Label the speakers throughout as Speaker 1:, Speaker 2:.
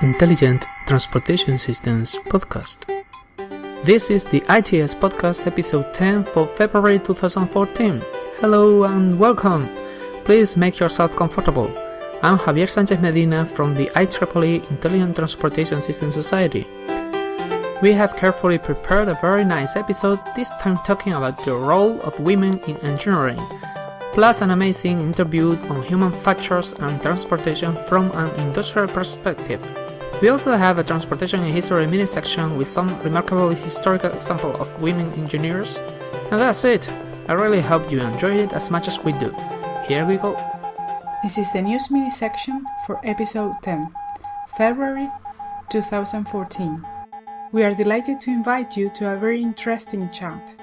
Speaker 1: Intelligent Transportation Systems Podcast. This is the ITSPodcast episode 10 for February 2014. Hello and welcome. Please make yourself comfortable. I'm Javier Sanchez Medina from the IEEE Intelligent Transportation Systems Society. We have carefully prepared a very nice episode, this time talking about the role of women in engineering, plus an amazing interview on human factors and transportation from an industrial perspective. We also have a transportation and history mini-section with some remarkable historical examples of women engineers. And that's it. I really hope you enjoy it as much as we do. Here we go.
Speaker 2: This is the news mini-section for episode 10, February 2014. We are delighted to invite you to a very interesting chat.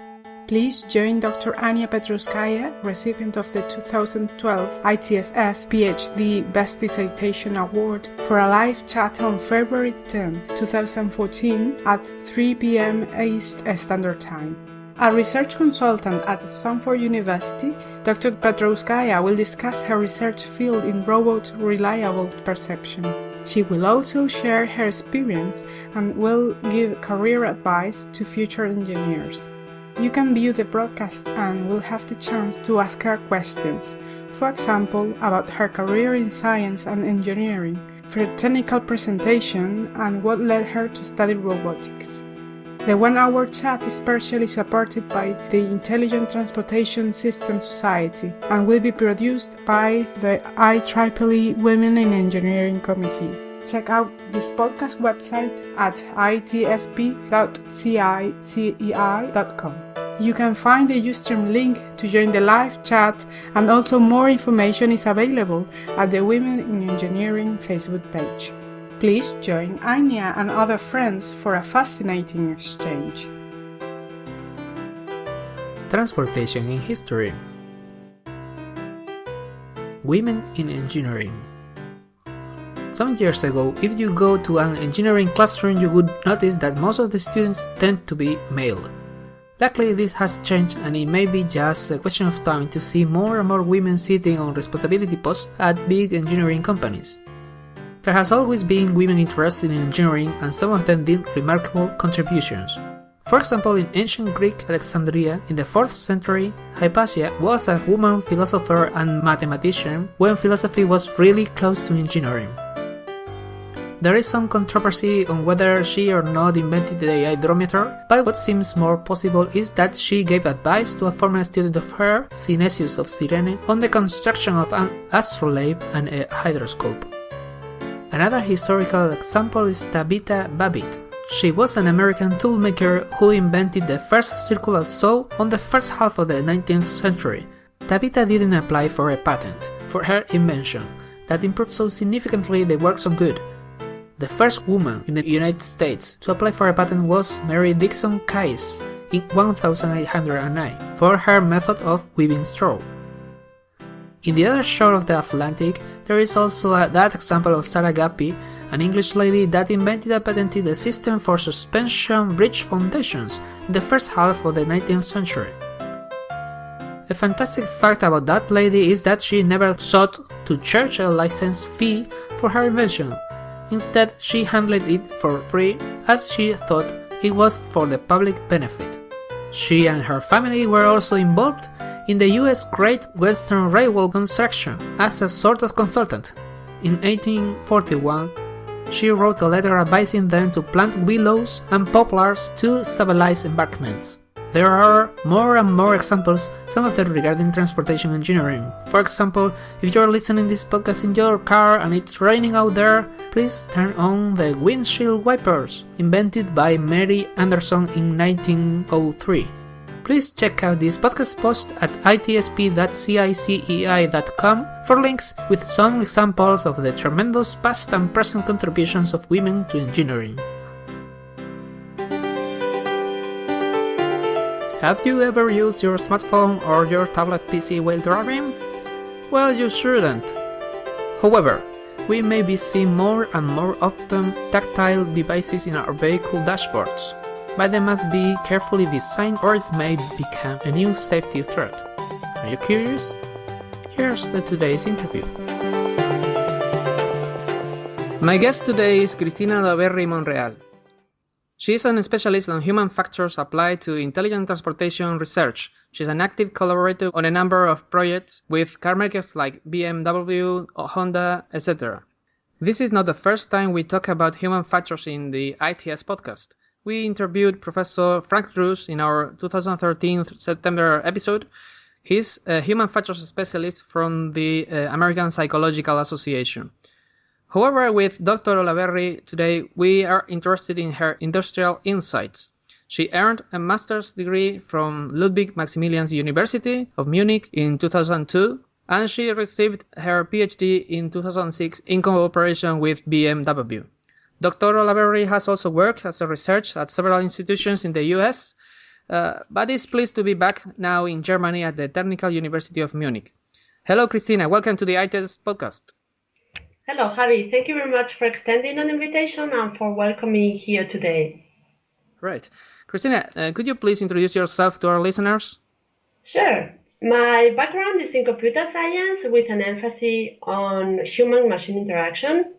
Speaker 2: Please join Dr. Ania Petrovskaya, recipient of the 2012 ITSS PhD Best Dissertation Award, for a live chat on February 10, 2014 at 3 p.m. East Standard Time. A research consultant at Stanford University, Dr. Petrovskaya will discuss her research field in robot reliable perception. She will also share her experience and will give career advice to future engineers. You can view the broadcast and will have the chance to ask her questions, for example, about her career in science and engineering, her technical presentation, and what led her to study robotics. The 1-hour chat is partially supported by the Intelligent Transportation Systems Society and will be produced by the IEEE Women in Engineering Committee. Check out this podcast website at ITSP.cicei.com. You can find the Ustream link to join the live chat, and also more information is available at the Women in Engineering Facebook page. Please join Anya and other friends for a fascinating exchange.
Speaker 1: Transportation in history. Women in engineering. Some years ago, if you go to an engineering classroom, you would notice that most of the students tend to be male. Luckily, this has changed, and it may be just a question of time to see more and more women sitting on responsibility posts at big engineering companies. There has always been women interested in engineering, and some of them did remarkable contributions. For example, in ancient Greek Alexandria in the 4th century, Hypatia was a woman philosopher and mathematician when philosophy was really close to engineering. There is some controversy on whether she or not invented the hydrometer, but what seems more possible is that she gave advice to a former student of her, Synesius of Cyrene, on the construction of an astrolabe and a hydroscope. Another historical example is Tabitha Babbitt. She was an American toolmaker who invented the first circular saw on the first half of the 19th century. Tabitha didn't apply for a patent for her invention that improved so significantly the works of good. The first woman in the United States to apply for a patent was Mary Dixon Case in 1809 for her method of weaving straw. In the other shore of the Atlantic, there is also that example of Sarah Guppy, an English lady that invented and patented a system for suspension bridge foundations in the first half of the 19th century. A fantastic fact about that lady is that she never sought to charge a license fee for her invention. Instead, she handled it for free as she thought it was for the public benefit. She and her family were also involved in the US Great Western Railway construction as a sort of consultant. In 1841, she wrote a letter advising them to plant willows and poplars to stabilize embankments. There are more and more examples, some of them regarding transportation engineering. For example, if you're listening to this podcast in your car and it's raining out there, please turn on the windshield wipers, invented by Mary Anderson in 1903. Please check out this podcast post at ITSP.cicei.com for links with some examples of the tremendous past and present contributions of women to engineering. Have you ever used your smartphone or your tablet PC while driving? Well, you shouldn't. However, we may be seeing more and more often tactile devices in our vehicle dashboards, but they must be carefully designed or it may become a new safety threat. Are you curious? Here's today's interview. My guest today is Cristina Olaverri Monreal. She is a specialist on human factors applied to intelligent transportation research. She's an active collaborator on a number of projects with car makers like BMW, Honda, etc. This is not the first time we talk about human factors in the ITS podcast. We interviewed Professor Frank Druce in our 2013 September episode. He's a human factors specialist from the American Psychological Association. However, with Dr. Olaverri today, we are interested in her industrial insights. She earned a master's degree from Ludwig Maximilian University of Munich in 2002, and she received her PhD in 2006 in cooperation with BMW. Dr. Olaverri has also worked as a researcher at several institutions in the US, but is pleased to be back now in Germany at the Technical University of Munich. Hello, Cristina. Welcome to the ITSPodcast.
Speaker 3: Hello, Javi. Thank you very much for extending an invitation and for welcoming me here today.
Speaker 1: Right. Cristina, could you please introduce yourself to our listeners?
Speaker 3: Sure. My background is in computer science with an emphasis on human-machine interaction.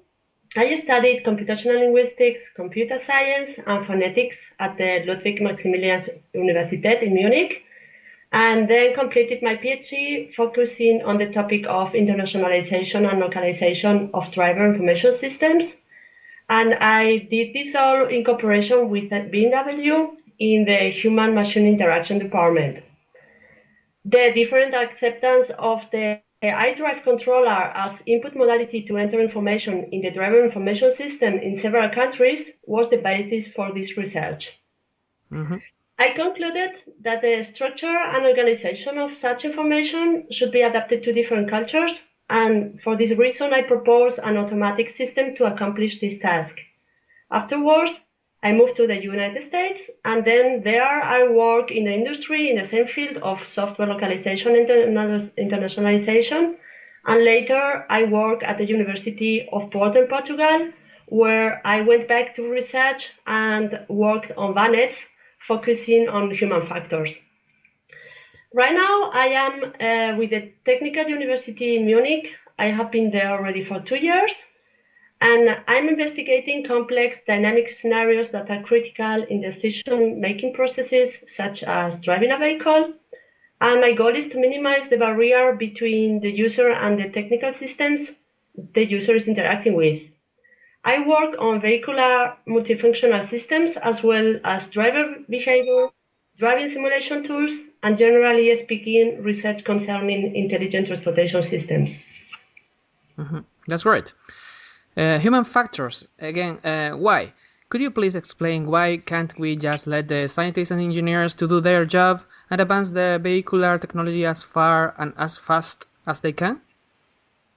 Speaker 3: I studied computational linguistics, computer science, and phonetics at the Ludwig Maximilian Universität in Munich, and then completed my PhD focusing on the topic of internationalization and localization of driver information systems. And I did this all in cooperation with BMW in the Human-Machine Interaction Department. The different acceptance of the iDrive controller as input modality to enter information in the driver information system in several countries was the basis for this research. Mm-hmm. I concluded that the structure and organization of such information should be adapted to different cultures, and for this reason I proposed an automatic system to accomplish this task. Afterwards, I moved to the United States, and then there I worked in the industry in the same field of software localization and internationalization, and later I worked at the University of Porto in Portugal, where I went back to research and worked on VANETs, focusing on human factors. Right now, I am with the Technical University in Munich. I have been there already for 2 years, and I'm investigating complex dynamic scenarios that are critical in decision-making processes, such as driving a vehicle. And my goal is to minimize the barrier between the user and the technical systems the user is interacting with. I work on vehicular multifunctional systems as well as driver behavior, driving simulation tools, and generally speaking, research concerning intelligent transportation systems.
Speaker 1: Mm-hmm. That's right. Human factors, again, why? Could you please explain why can't we just let the scientists and engineers to do their job and advance the vehicular technology as far and as fast as they can?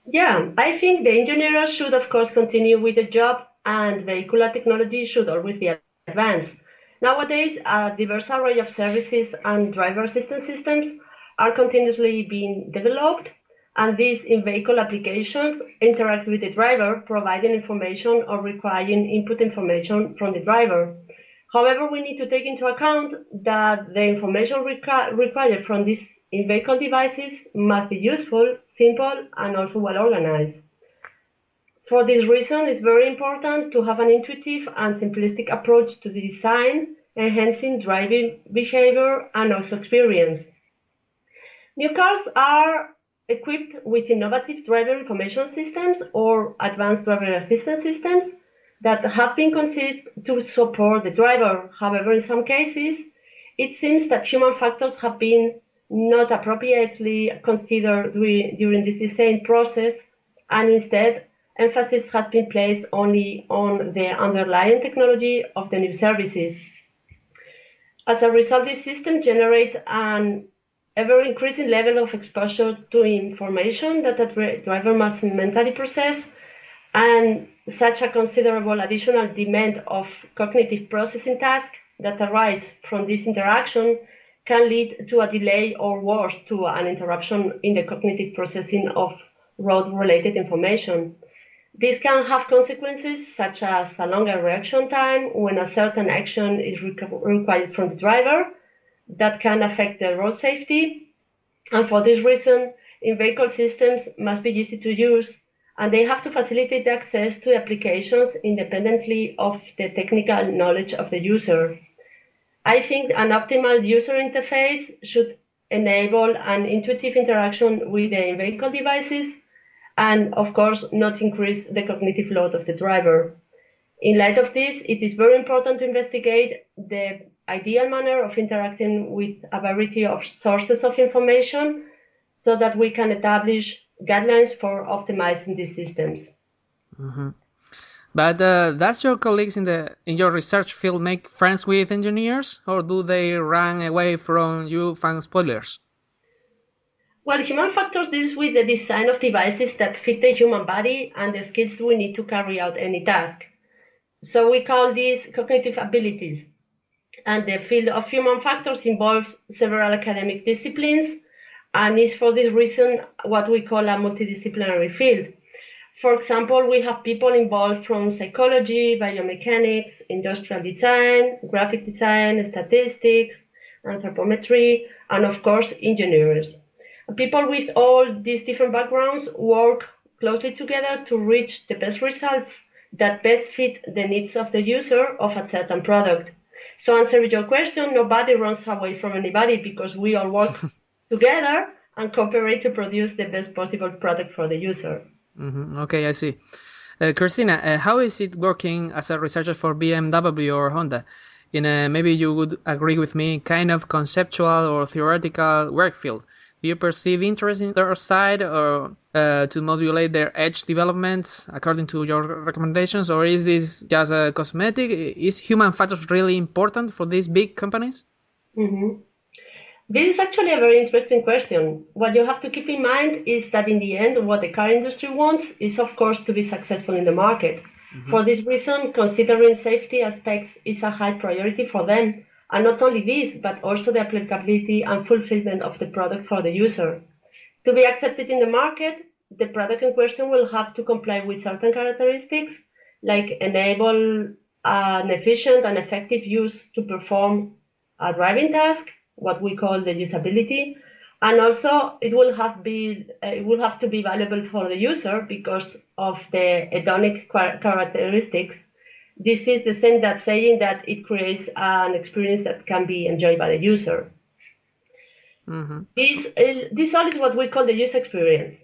Speaker 3: Yeah, I think the engineers should, of course, continue with the job, and vehicular technology should always be advanced. Nowadays, a diverse array of services and driver assistance systems are continuously being developed, and these in-vehicle applications interact with the driver, providing information or requiring input information from the driver. However, we need to take into account that the information required from these in-vehicle devices must be useful, simple, and also well organized. For this reason, it's very important to have an intuitive and simplistic approach to the design, enhancing driving behavior and also experience. New cars are equipped with innovative driver information systems or advanced driver assistance systems that have been conceived to support the driver. However, in some cases, it seems that human factors have been not appropriately considered during this design process, and instead emphasis has been placed only on the underlying technology of the new services. As a result, this system generates an ever-increasing level of exposure to information that a driver must mentally process, and such a considerable additional demand of cognitive processing tasks that arise from this interaction can lead to a delay or worse, to an interruption in the cognitive processing of road-related information. This can have consequences such as a longer reaction time when a certain action is required from the driver that can affect the road safety. And for this reason, in-vehicle systems must be easy to use and they have to facilitate the access to applications independently of the technical knowledge of the user. I think an optimal user interface should enable an intuitive interaction with the in-vehicle devices and, of course, not increase the cognitive load of the driver. In light of this, it is very important to investigate the ideal manner of interacting with a variety of sources of information so that we can establish guidelines for optimizing these systems.
Speaker 1: Mm-hmm. But does your colleagues in your research field make friends with engineers, or do they run away from you fan spoilers?
Speaker 3: Well, human factors deals with the design of devices that fit the human body and the skills we need to carry out any task. So we call these cognitive abilities. And the field of human factors involves several academic disciplines and is for this reason what we call a multidisciplinary field. For example, we have people involved from psychology, biomechanics, industrial design, graphic design, statistics, anthropometry, and of course, engineers. People with all these different backgrounds work closely together to reach the best results that best fit the needs of the user of a certain product. So answering your question, nobody runs away from anybody because we all work together and cooperate to produce the best possible product for the user.
Speaker 1: Mm-hmm. Okay, I see. Cristina, how is it working as a researcher for BMW or Honda? Maybe you would agree with me, kind of conceptual or theoretical work field. Do you perceive interest in their side or to modulate their edge developments according to your recommendations, or is this just a cosmetic? Is human factors really important for these big companies?
Speaker 3: Mm-hmm. This is actually a very interesting question. What you have to keep in mind is that in the end, what the car industry wants is, of course, to be successful in the market. Mm-hmm. For this reason, considering safety aspects is a high priority for them. And not only this, but also the applicability and fulfillment of the product for the user. To be accepted in the market, the product in question will have to comply with certain characteristics, like enable an efficient and effective use to perform a driving task, what we call the usability, and also it will have to be valuable for the user because of the hedonic characteristics. This is the same that saying that it creates an experience that can be enjoyed by the user. Mm-hmm. This all is what we call the user experience,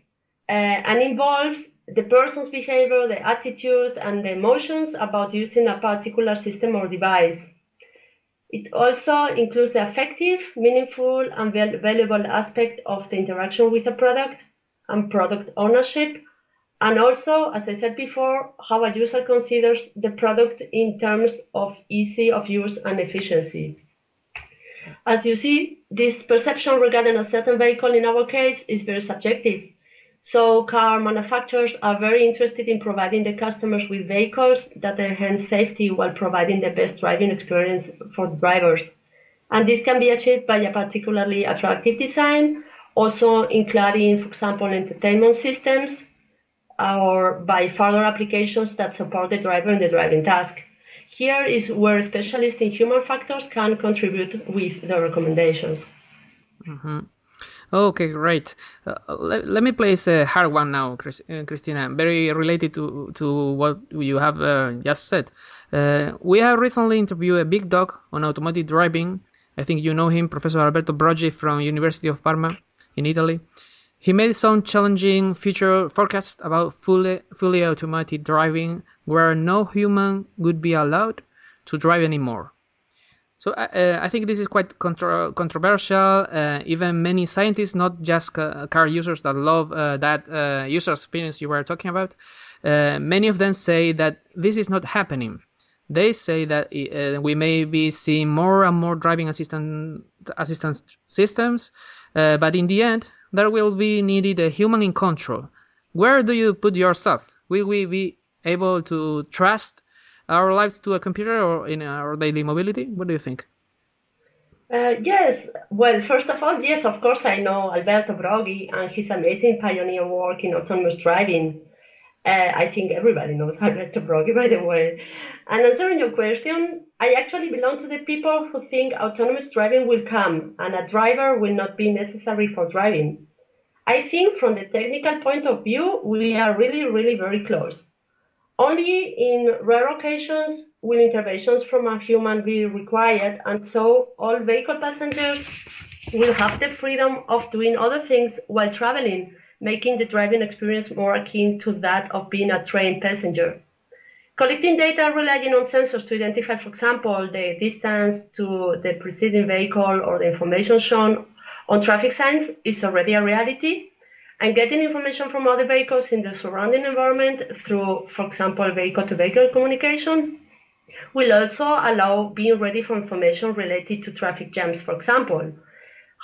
Speaker 3: and involves the person's behavior, the attitudes, and the emotions about using a particular system or device. It also includes the affective, meaningful, and valuable aspect of the interaction with a product and product ownership, and also, as I said before, how a user considers the product in terms of ease of use and efficiency. As you see, this perception regarding a certain vehicle in our case is very subjective. So car manufacturers are very interested in providing the customers with vehicles that enhance safety while providing the best driving experience for drivers. And this can be achieved by a particularly attractive design, also including, for example, entertainment systems, or by further applications that support the driver in the driving task. Here is where specialists in human factors can contribute with their recommendations.
Speaker 1: Mm-hmm. Okay, great. Let me place a hard one now, Cristina, very related to what you have just said. We have recently interviewed a big dog on automotive driving. I think you know him, Professor Alberto Broggi from University of Parma in Italy. He made some challenging future forecasts about fully automated driving where no human would be allowed to drive anymore. So I think this is quite controversial. Even many scientists, not just car users that love that user experience you were talking about, many of them say that this is not happening. They say that we may be seeing more and more driving assistance systems, but in the end, there will be needed a human in control. Where do you put yourself? Will we be able to trust our lives to a computer or in our daily mobility? What do you think?
Speaker 3: Yes. Well, first of all, yes, of course, I know Alberto Broggi and his amazing pioneer work in autonomous driving. I think everybody knows Alberto Broggi, by the way. And answering your question, I actually belong to the people who think autonomous driving will come and a driver will not be necessary for driving. I think from the technical point of view, we are really very close. Only in rare occasions will interventions from a human be required, and so all vehicle passengers will have the freedom of doing other things while traveling, making the driving experience more akin to that of being a train passenger. Collecting data relying on sensors to identify, for example, the distance to the preceding vehicle or the information shown on traffic signs is already a reality. And getting information from other vehicles in the surrounding environment through, for example, vehicle-to-vehicle communication will also allow being ready for information related to traffic jams, for example.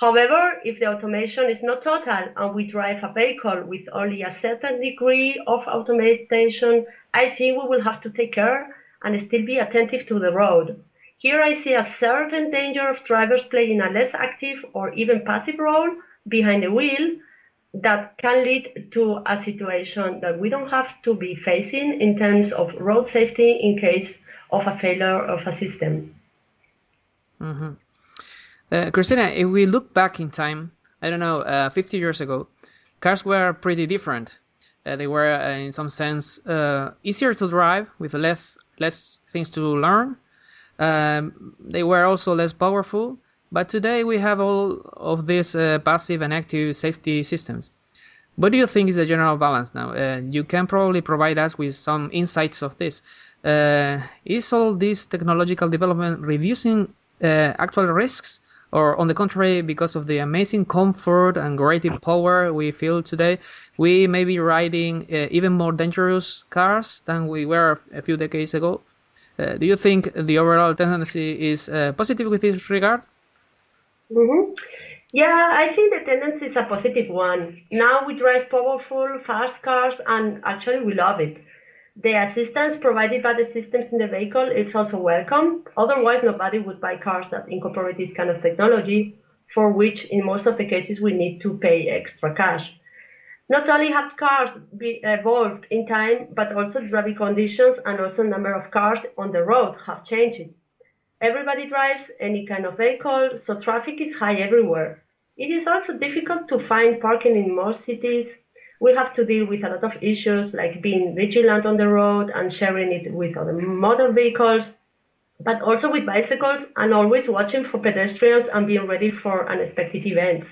Speaker 3: However, if the automation is not total and we drive a vehicle with only a certain degree of automation, I think we will have to take care and still be attentive to the road. Here I see a certain danger of drivers playing a less active or even passive role behind the wheel that can lead to a situation that we don't have to be facing in terms of road safety in case of a failure of a system.
Speaker 1: Cristina, if we look back in time, I don't know, 50 years ago, cars were pretty different. They were, in some sense, easier to drive with less things to learn. They were also less powerful. But today we have all of these passive and active safety systems. What do you think is the general balance now? You can probably provide us with some insights of this. Is all this technological development reducing actual risks? Or on the contrary, because of the amazing comfort and great power we feel today, we may be riding even more dangerous cars than we were a few decades ago? Do you think the overall tendency is positive with this regard?
Speaker 3: Mm-hmm. Yeah, I think the tendency is a positive one. Now we drive powerful, fast cars, and actually we love it. The assistance provided by the systems in the vehicle is also welcome. Otherwise, nobody would buy cars that incorporate this kind of technology, for which in most of the cases we need to pay extra cash. Not only have cars evolved in time, but also driving conditions and also number of cars on the road have changed. Everybody drives any kind of vehicle, so traffic is high everywhere. It is also difficult to find parking in most cities. We have to deal with a lot of issues like being vigilant on the road and sharing it with other motor vehicles, but also with bicycles and always watching for pedestrians and being ready for unexpected events.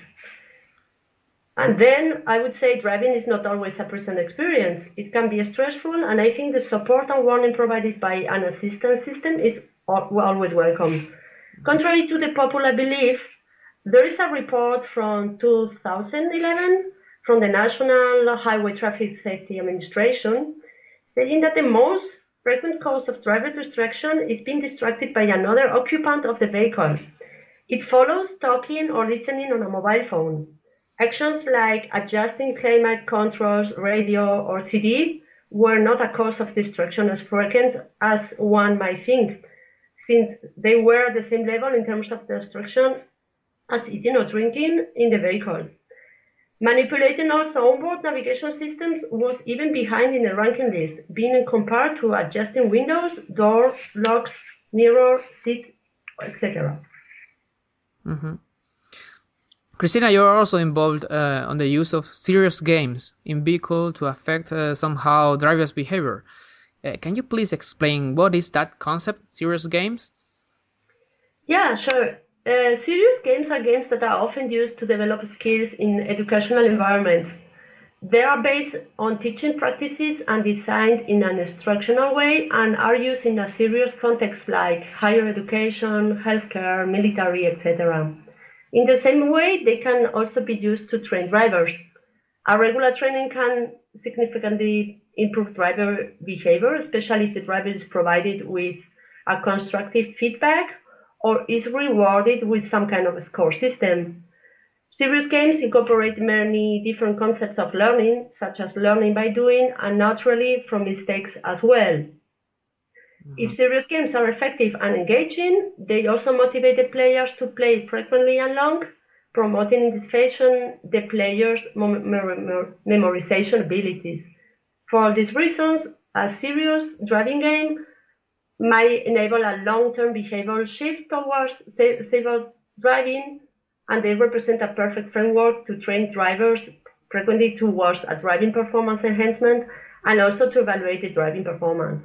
Speaker 3: And then I would say driving is not always a pleasant experience. It can be stressful, and I think the support and warning provided by an assistance system is always welcome. Contrary to the popular belief, there is a report from 2011 from the National Highway Traffic Safety Administration saying that the most frequent cause of driver distraction is being distracted by another occupant of the vehicle. It follows talking or listening on a mobile phone. Actions like adjusting climate controls, radio, or CD were not a cause of distraction as frequent as one might think, since they were at the same level in terms of distraction as eating or drinking in the vehicle. Manipulating also onboard navigation systems was even behind in the ranking list, being compared to adjusting windows, doors, locks, mirror, seat, etc.
Speaker 1: Mm-hmm. Cristina, you are also involved on the use of serious games in vehicle to affect somehow drivers' behavior. Can you please explain what is that concept, serious games?
Speaker 3: Yeah, sure. Serious games are games that are often used to develop skills in educational environments. They are based on teaching practices and designed in an instructional way and are used in a serious context like higher education, healthcare, military, etc. In the same way, they can also be used to train drivers. A regular training can significantly improve driver behavior, especially if the driver is provided with a constructive feedback or is rewarded with some kind of a score system. Serious games incorporate many different concepts of learning, such as learning by doing and naturally from mistakes as well. If serious games are effective and engaging, they also motivate the players to play frequently and long, promoting in this fashion the players' memorization abilities. For all these reasons, a serious driving game might enable a long-term behavioral shift towards safer driving, and they represent a perfect framework to train drivers frequently towards a driving performance enhancement and also to evaluate the driving performance.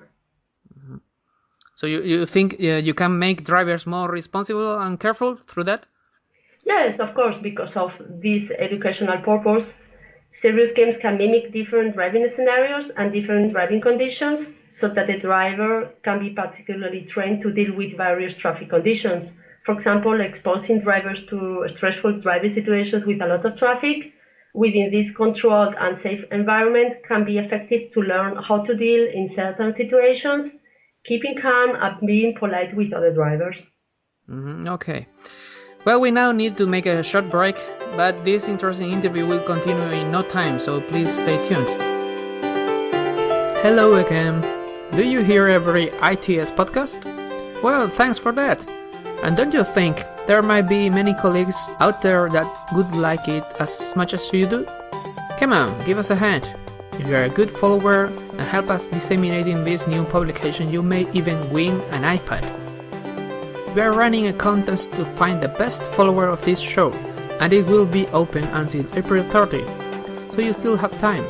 Speaker 1: So you think you can make drivers more responsible and careful through that?
Speaker 3: Yes, of course, because of this educational purpose. Serious games can mimic different driving scenarios and different driving conditions so that the driver can be particularly trained to deal with various traffic conditions. For example, exposing drivers to stressful driving situations with a lot of traffic within this controlled and safe environment can be effective to learn how to deal in certain situations, keeping calm and being polite with other drivers.
Speaker 1: Okay. Well, we now need to make a short break, but this interesting interview will continue in no time, so please stay tuned. Hello again. Do you hear every ITS podcast? Well, thanks for that. And don't you think there might be many colleagues out there that would like it as much as you do? Come on, give us a hand. If you're a good follower and help us disseminating this new publication, you may even win an iPad. We are running a contest to find the best follower of this show, and it will be open until April 30, so you still have time.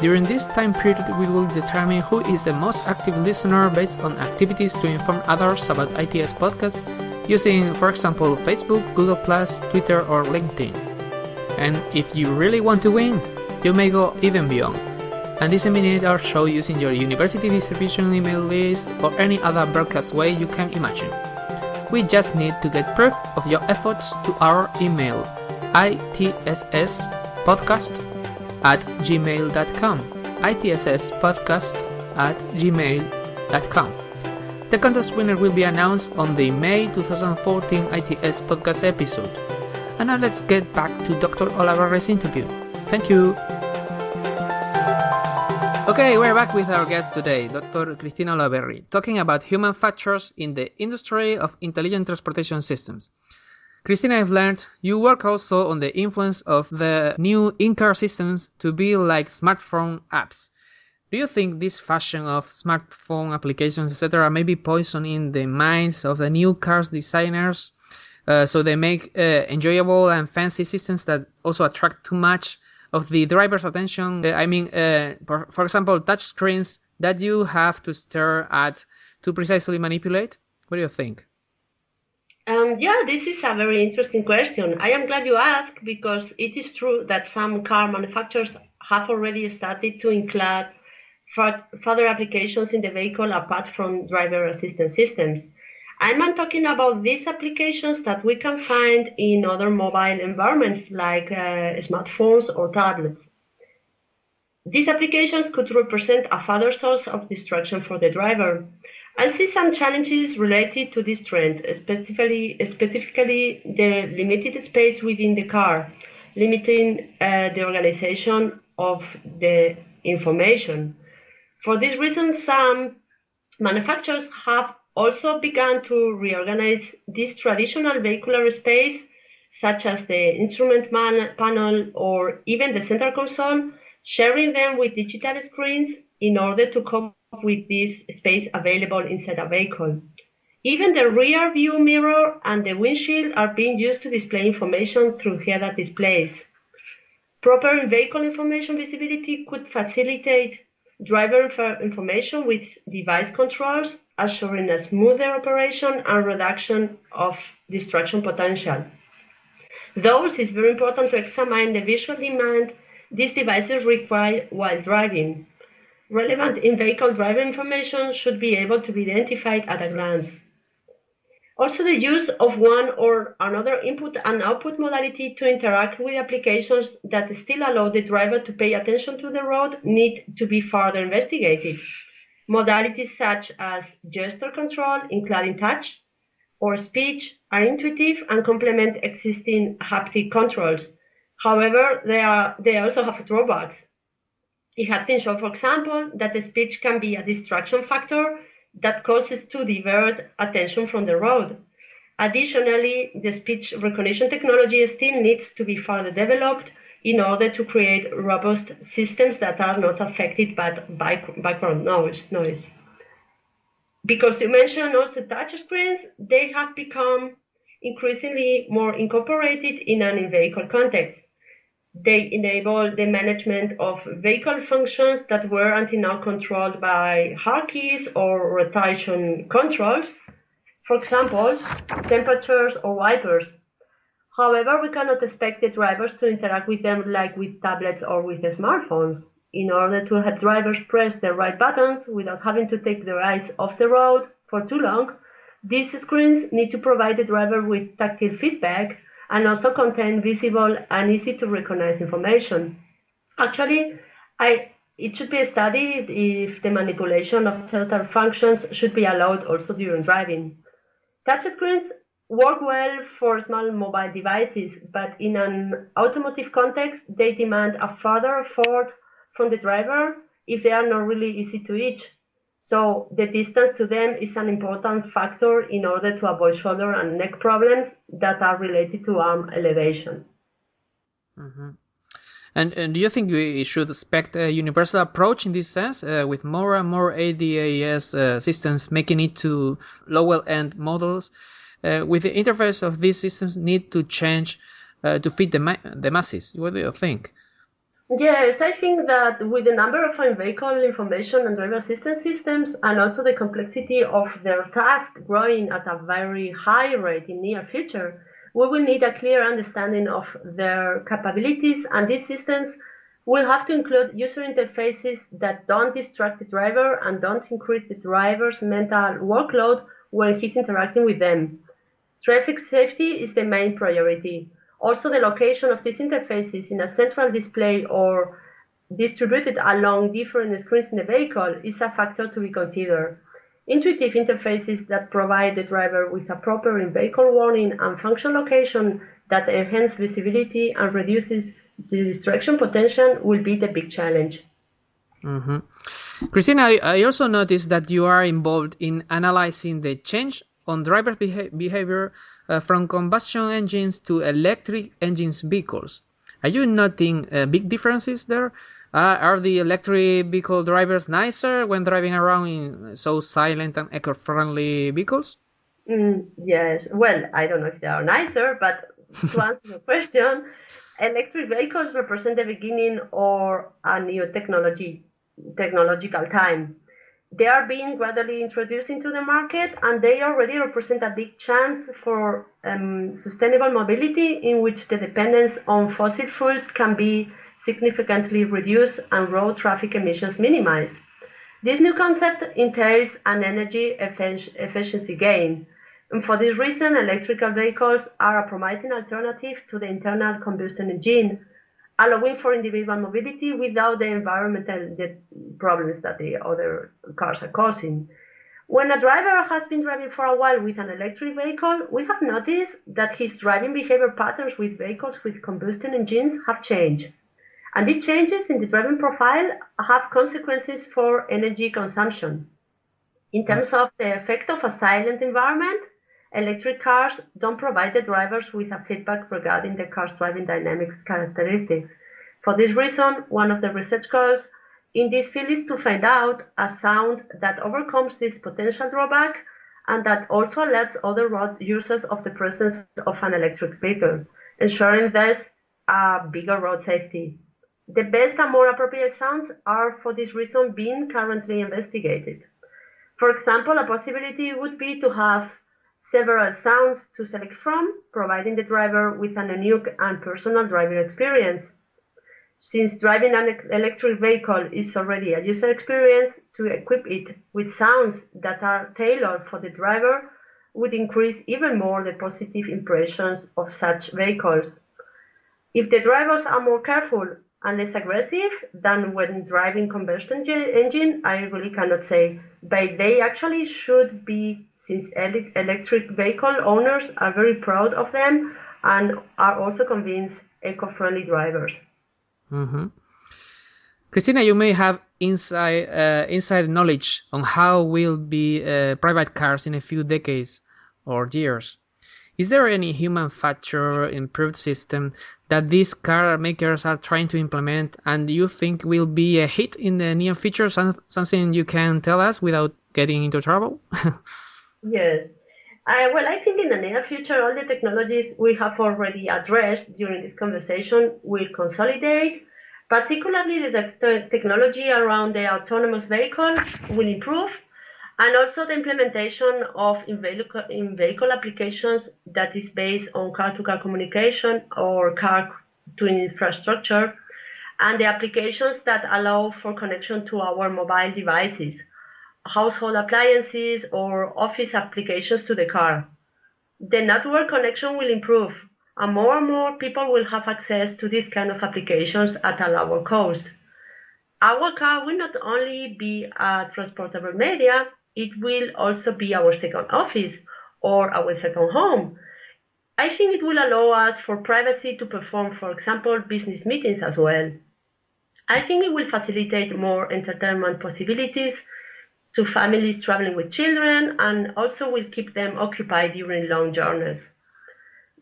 Speaker 1: During this time period, we will determine who is the most active listener based on activities to inform others about ITS Podcast using, for example, Facebook, Google+, Twitter, or LinkedIn. And if you really want to win, you may go even beyond and disseminate our show using your university distribution email list or any other broadcast way you can imagine. We just need to get proof of your efforts to our email, ITSPodcast@gmail.com, ITSPodcast@gmail.com. The contest winner will be announced on the May 2014 ITS Podcast episode. And now let's get back to Dr. Olaverri's interview. Thank you. Okay, we're back with our guest today, Dr. Cristina Olaverri, talking about human factors in the industry of intelligent transportation systems. Cristina, I've learned you work also on the influence of the new in-car systems to be like smartphone apps. Do you think this fashion of smartphone applications, etc., may be poisoning the minds of the new cars designers? So they make enjoyable and fancy systems that also attract too much of the driver's attention. For example, touch screens that you have to stare at to precisely manipulate. What do you think?
Speaker 3: This is a very interesting question. I am glad you asked because it is true that some car manufacturers have already started to include further applications in the vehicle apart from driver assistance systems. I'm talking about these applications that we can find in other mobile environments like smartphones or tablets. These applications could represent a further source of distraction for the driver. I see some challenges related to this trend, specifically the limited space within the car, limiting the organization of the information. For this reason, some manufacturers have also began to reorganize this traditional vehicular space, such as the instrument panel or even the center console, sharing them with digital screens in order to come up with this space available inside a vehicle. Even the rear view mirror and the windshield are being used to display information through head-up displays. Proper vehicle information visibility could facilitate driver information with device controls, assuring a smoother operation and reduction of distraction potential. Thus, it's very important to examine the visual demand these devices require while driving. Relevant in-vehicle driver information should be able to be identified at a glance. Also, the use of one or another input and output modality to interact with applications that still allow the driver to pay attention to the road need to be further investigated. Modalities such as gesture control, including touch, or speech are intuitive and complement existing haptic controls. However, they also have drawbacks. It has been shown, for example, that the speech can be a distraction factor that causes to divert attention from the road. Additionally, the speech recognition technology still needs to be further developed in order to create robust systems that are not affected by background noise. Because you mentioned also touch screens, they have become increasingly more incorporated in an in-vehicle context. They enable the management of vehicle functions that were until now controlled by hard keys or rotation controls, for example, temperatures or wipers. However, we cannot expect the drivers to interact with them like with tablets or with smartphones. In order to have drivers press the right buttons without having to take their eyes off the road for too long, these screens need to provide the driver with tactile feedback and also contain visible and easy to recognize information. Actually, it should be studied if the manipulation of tactile functions should be allowed also during driving. Touchscreens work well for small mobile devices, but in an automotive context, they demand a further effort from the driver if they are not really easy to reach. So the distance to them is an important factor in order to avoid shoulder and neck problems that are related to arm elevation.
Speaker 1: Mm-hmm. And do you think we should expect a universal approach in this sense, with more and more ADAS systems making it to lower-end models? With the interface of these systems need to change to fit the masses. What do you think?
Speaker 3: Yes, I think that with the number of in-vehicle information and driver assistance systems and also the complexity of their task growing at a very high rate in near future, we will need a clear understanding of their capabilities, and these systems will have to include user interfaces that don't distract the driver and don't increase the driver's mental workload when he's interacting with them. Traffic safety is the main priority. Also, the location of these interfaces in a central display or distributed along different screens in the vehicle is a factor to be considered. Intuitive interfaces that provide the driver with a proper in-vehicle warning and function location that enhance visibility and reduces the distraction potential will be the big challenge.
Speaker 1: Mm-hmm. Cristina, I also noticed that you are involved in analyzing the change on driver behavior from combustion engines to electric engines vehicles. Are you noting big differences there? Are the electric vehicle drivers nicer when driving around in so silent and eco-friendly vehicles?
Speaker 3: Yes, well, I don't know if they are nicer, but to answer your question, electric vehicles represent the beginning or a new technological time. They are being gradually introduced into the market, and they already represent a big chance for sustainable mobility in which the dependence on fossil fuels can be significantly reduced and road traffic emissions minimized. This new concept entails an energy efficiency gain. And for this reason, electrical vehicles are a promising alternative to the internal combustion engine, allowing for individual mobility without the environmental problems that the other cars are causing. When a driver has been driving for a while with an electric vehicle, we have noticed that his driving behavior patterns with vehicles with combustion engines have changed. And these changes in the driving profile have consequences for energy consumption. In terms of the effect of a silent environment, electric cars don't provide the drivers with a feedback regarding the car's driving dynamics characteristics. For this reason, one of the research goals in this field is to find out a sound that overcomes this potential drawback and that also alerts other road users of the presence of an electric vehicle, ensuring thus a bigger road safety. The best and more appropriate sounds are for this reason being currently investigated. For example, a possibility would be to have several sounds to select from, providing the driver with an unique and personal driving experience. Since driving an electric vehicle is already a user experience, to equip it with sounds that are tailored for the driver would increase even more the positive impressions of such vehicles. If the drivers are more careful and less aggressive than when driving combustion engine, I really cannot say, but they actually should be, since electric vehicle owners are very proud of them and are also convinced eco-friendly drivers.
Speaker 1: Mm-hmm. Cristina, you may have inside knowledge on how will be private cars in a few decades or years. Is there any human factor improved system that these car makers are trying to implement and you think will be a hit in the near future? Something you can tell us without getting into trouble?
Speaker 3: Yes. I think in the near future, all the technologies we have already addressed during this conversation will consolidate. Particularly, the technology around the autonomous vehicles will improve, and also the implementation of in-vehicle applications that is based on car-to-car communication or car-to-infrastructure, and the applications that allow for connection to our mobile devices, household appliances, or office applications to the car. The network connection will improve, and more people will have access to these kind of applications at a lower cost. Our car will not only be a transportable media, it will also be our second office or our second home. I think it will allow us for privacy to perform, for example, business meetings as well. I think it will facilitate more entertainment possibilities to families traveling with children, and also will keep them occupied during long journeys.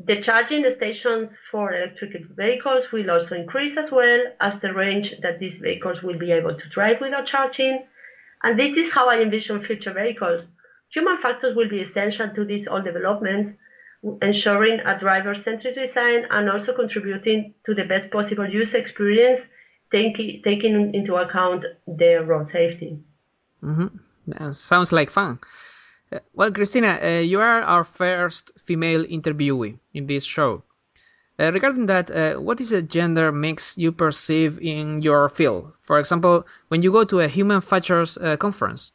Speaker 3: The charging stations for electric vehicles will also increase as well as the range that these vehicles will be able to drive without charging. And this is how I envision future vehicles. Human factors will be essential to this all development, ensuring a driver-centric design and also contributing to the best possible user experience, taking into account their road safety.
Speaker 1: That sounds like fun. Well, Cristina, you are our first female interviewee in this show. Regarding that, what is the gender mix you perceive in your field? For example, when you go to a human factors conference.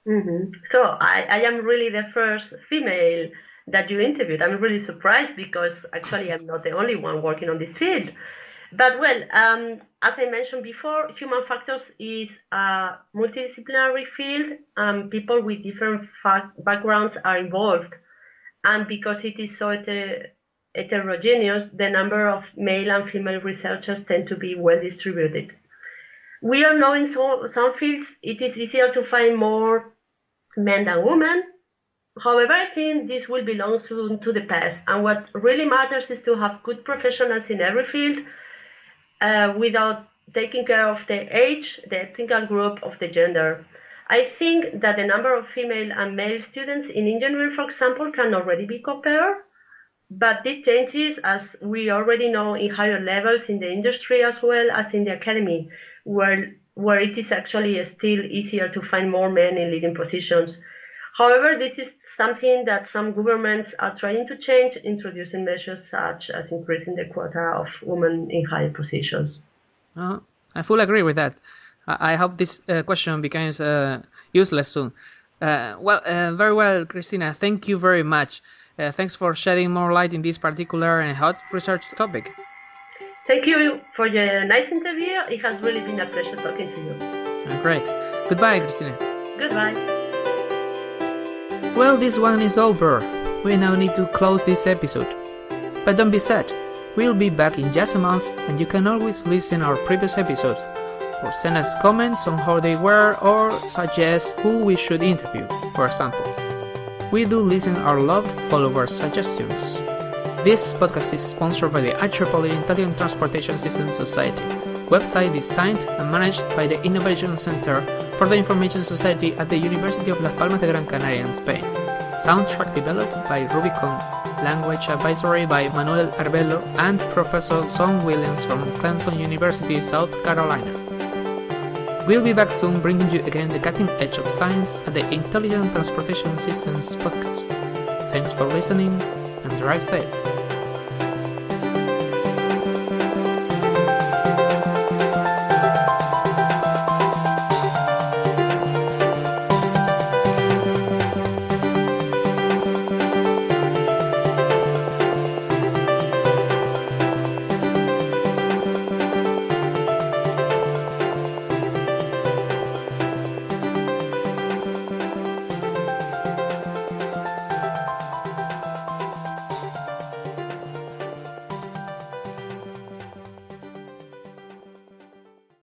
Speaker 3: So I am really the first female that you interviewed. I'm really surprised because actually I'm not the only one working on this field. But well, as I mentioned before, human factors is a multidisciplinary field, and people with different backgrounds are involved. And because it is so heterogeneous, the number of male and female researchers tend to be well distributed. We all know in some fields it is easier to find more men than women. However, I think this will belong soon to the past. And what really matters is to have good professionals in every field, without taking care of the age, the ethnic group, of the gender. I think that the number of female and male students in engineering, for example, can already be compared, but this changes, as we already know, in higher levels in the industry as well as in the academy, where it is actually still easier to find more men in leading positions. However, this is something that some governments are trying to change, introducing measures such as increasing the quota of women in higher positions.
Speaker 1: I fully agree with that. I hope this question becomes useless soon. Very well, Cristina. Thank you very much. Thanks for shedding more light in this particular and hot research topic.
Speaker 3: Thank you for your nice interview. It has really been a pleasure talking to you.
Speaker 1: Great. Goodbye, Cristina.
Speaker 3: Goodbye.
Speaker 1: Well, this one is over. We now need to close this episode. But don't be sad. We'll be back in just a month, and you can always listen our previous episodes, or send us comments on how they were, or suggest who we should interview, for example. We do listen our loved follower suggestions. This podcast is sponsored by the IEEE Intelligent Transportation Systems Society, website designed and managed by the Innovation Center for the Information Society at the University of Las Palmas de Gran Canaria in Spain. Soundtrack developed by Rubicon, language advisory by Manuel Arbelo and Professor Son Williams from Clemson University, South Carolina. We'll be back soon bringing you again the cutting edge of science at the Intelligent Transportation Systems Podcast. Thanks for listening and drive safe.